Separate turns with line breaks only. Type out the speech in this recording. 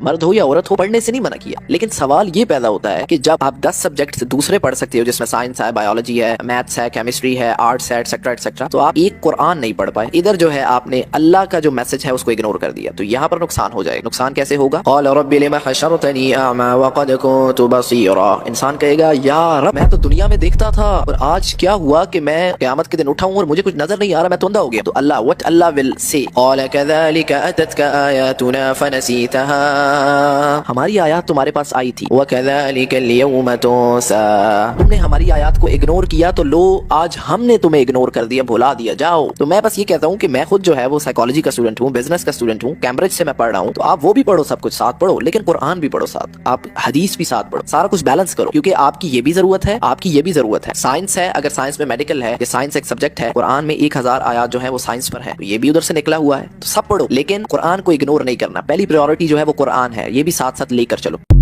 مرد ہو یا عورت ہو پڑھنے سے نہیں منع کیا، لیکن سوال یہ پیدا ہوتا ہے کہ جب آپ 10 سبجیکٹ دوسرے پڑھ سکتے ہو جس میں سائنس ہے، بایولوجی ہے، میتھس ہے، کیمسٹری ہے، آرٹس ہے، ایٹسیکٹرا ایٹسیکٹرا، تو آپ ایک قرآن نہیں پڑھ پائے، ادھر جو ہے آپ نے اللہ کا جو میسج ہے اس کو اگنور کر دیا، تو یہاں پر نقصان ہو جائے گا۔ نقصان کیسے ہوگا؟ قال رب لم حشرتنی اعمی وقد كنت بصیرا، انسان کہے گا یا رب میں تو دنیا میں دیکھتا تھا اور آج کیا ہوا کہ میں قیامت کے دن اٹھا ہوں اور مجھے کچھ نظر نہیں آ رہا، میں تو اندھا ہو گیا۔ تو اللہ ول سے قال كذلك اتتك آیاتنا فنسیتها، ہماری آیات تمہارے پاس آئی تھی، وكذلك اليوم تنسى، تم نے ہماری آیات کو اگنور کیا تو لو آج ہم نے تمہیں اگنور کر دیا، بھلا دیا، جاؤ۔ تو میں بس یہ کہتا ہوں کہ میں خود جو ہے وہ سائیکالوجی کا اسٹوڈنٹ ہوں، بزنس کا اسٹوڈنٹ ہوں، کیمبرج سے میں پڑھ رہا ہوں، تو آپ وہ بھی پڑھو، سب کچھ ساتھ پڑھو، لیکن قرآن بھی پڑھو ساتھ، آپ حدیث بھی ساتھ پڑھو، سارا کچھ بیلنس کرو، کیونکہ آپ کی یہ بھی ضرورت ہے، آپ کی یہ بھی ضرورت ہے۔ سائنس ہے، اگر سائنس میں میڈیکل ہے، یہ سائنس ایک سبجیکٹ ہے، قرآن میں 1000 آیات جو ہے وہ سائنس پر ہے، تو یہ بھی ادھر سے نکلا ہوا ہے، تو سب پڑھو، لیکن قرآن کو اگنور نہیں کرنا، پہلی پریورٹی جو ہے وہ قرآن ہے، یہ بھی ساتھ ساتھ لے کر چلو۔